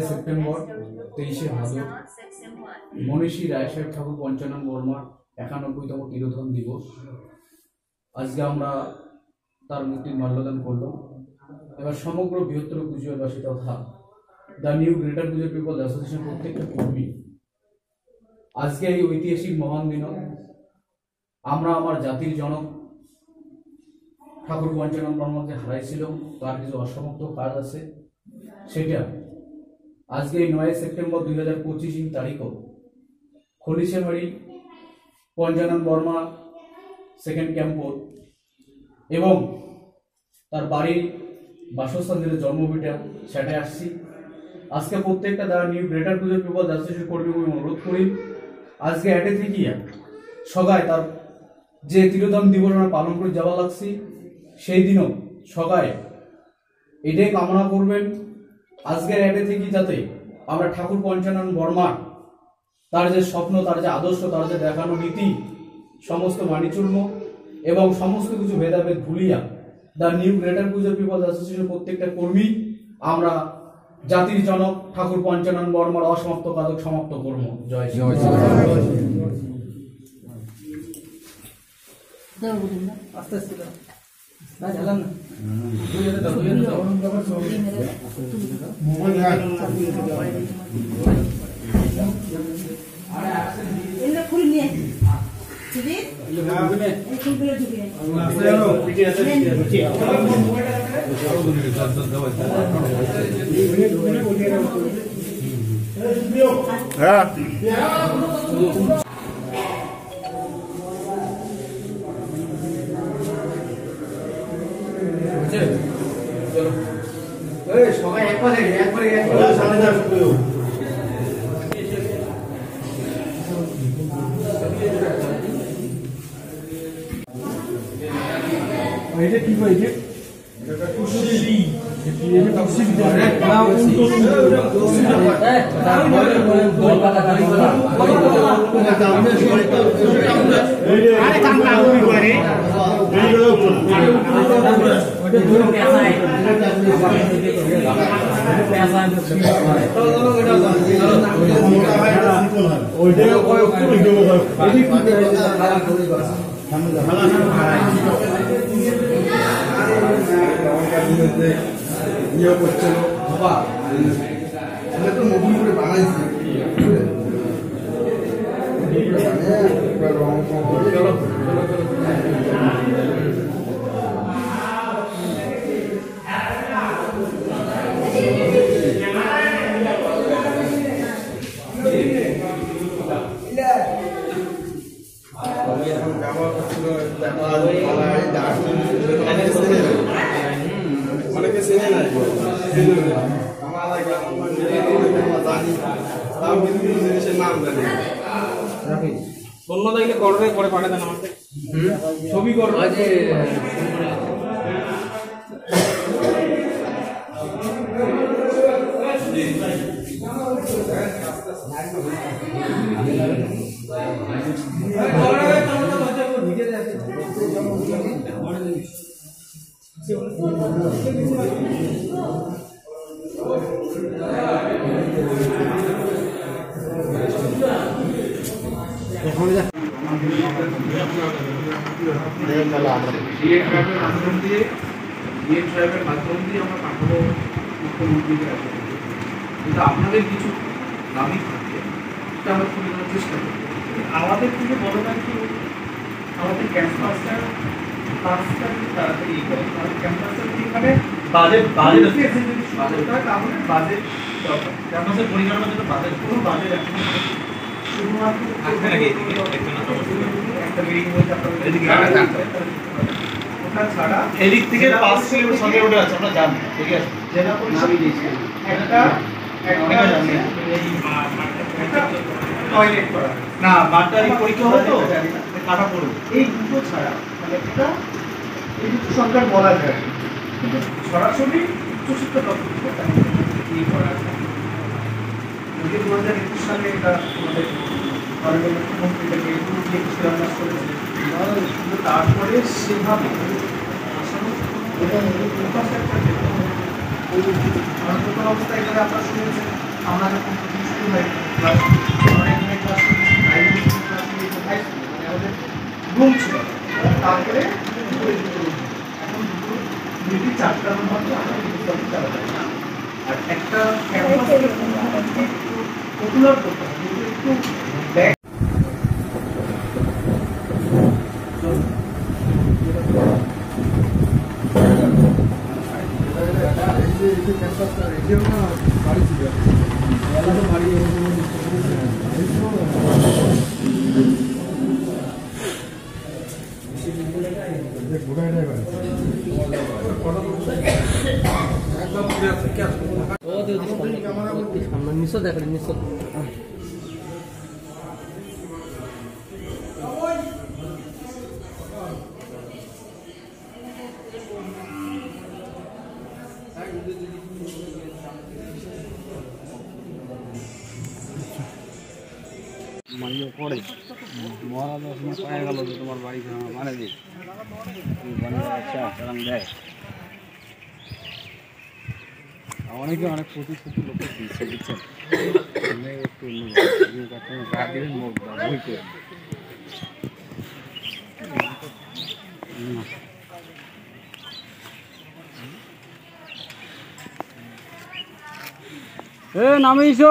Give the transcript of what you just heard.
September 23শে ভাদর মনীষী রায়সাহেব ঠাকুর পঞ্চানন বর্মার 91তম তিরোধান দিবস। আজকে আমরা তার মূর্তির মাল্যদান করলাম। এবার সমগ্র বৃহত্তর কুচবিহারবাসী তথা the new greater Coochbehar people association প্রত্যেকটা কর্মী আজকে এই ঐতিহাসিক মহান দিন আমরা আমার জাতির জনক ঠাকুর পঞ্চানন বর্মাকে হারাইছিল, তার কিছু অসমাপ্ত কাজ আছে, সেটা আজকে এই 9 সেপ্টেম্বর 2025 তারিখও খলিশাবাড়ি পঞ্চানন বর্মা সেকেন্ড ক্যাম্পর এবং তার বাড়ির বাসস্থান যেটা জন্মভিটা সেটাই আসছি। আজকে প্রত্যেকটা the new greater Coochbehar people association কর্মী অনুরোধ করি আজকে এটে থেকে সগায় তার যে তিরোধান দিবস আমরা পালন করে যাওয়া লাগছি, সেই দিনও সগায় এটাই কামনা করবেন আজকের এটে থেকে যাতে আমরা ঠাকুর পঞ্চানন বর্মার তার যে স্বপ্ন, তার যে আদর্শ, তার যে দেখানো নীতি সমস্ত মানি চলব এবং সমস্ত কিছু ভেদাভেদ ভুলিয়া the new greater Coochbehar people association প্রত্যেকটা কর্মী আমরা জাতির জনক ঠাকুর পঞ্চানন বর্মার অসমাপ্ত কাজক সমাপ্ত করব। জয় জয় আস্তে আস্তে না জানান না ফুল নিয়ে সবাই একবারে এটা কি কইছে এটা কুশি এটা কুশি বিদায় না উল্টো আরে কাম কাম করে এইগুলো ওটা দুটো পেছায় ওইটা কয় পুরো দেবো ইয়ে করছিল বাবা এটা তো নতুন করে বানাইছে অনেকে চেনে না জিনিসের নাম জানি ধন্যবাদ দিলে করবে করে পাঠিয়ে দেন আমাকে ছবি করো আপনাদের কিছু দাবি থাকে সেটা আমরা তুলে ধরার চেষ্টা করি। আমাদের থেকে বড় ব্যাপার আমাদের ক্যাম্পাসটা কাজটা তাড়াতাড়ি করে কারণ ক্যাম্পাসের এখানে বাজেট আছে যদি বাজেটটা তাহলে বাজেট দরকার ক্যাম্পাসের পরিচালনার জন্য বাজেট কোনো বাজেট এখন শুধুমাত্র আসবে নাকি একটা মিটিং হয়েছে আপনাদের এদিকে ওটা ছাড়া এদিক থেকে 5 কিলোমিটার সঙ্গে ওটা আছে আমরা জানি ঠিক আছে জেলা পরিষদ একটা টয়লেট করা না মাধ্যমিক পরীক্ষা হতো কাটা পড়বে এই দুটো ছাড়া মানে এটা এই দুটো সরকার বলা যায় কিন্তু সরাসরি উচ্চশিক্ষা দপ্তর এই করা যায় 2021 সালে এটা আমাদের মাননীয় মুখ্যমন্ত্রী থেকে শিলান্যাস করেছে কিন্তু তারপরে সেভাবে প্রথম অবস্থায় এখানে আপনারা শুনেছেন আমরা যখন শুরু হয় ক্লাস অনেক ক্লাস আমাদের রুম ছিল তারপরে এখন দুটি চারটার মধ্যে আর একটা পপুলার করতে হবে একটু ব্যাগ নিশ্চয় দেখেন নিশ্চয় মাইও পড়ে মহারাজ পায়ে গেল যে তোমার বাড়ি মানে দিই চালান দেয় অনেকে অনেক প্রতিশ্রুতি লোকে দিচ্ছে দিচ্ছেন একটু গা দিবেন মুখ বই করে নামিয়েছ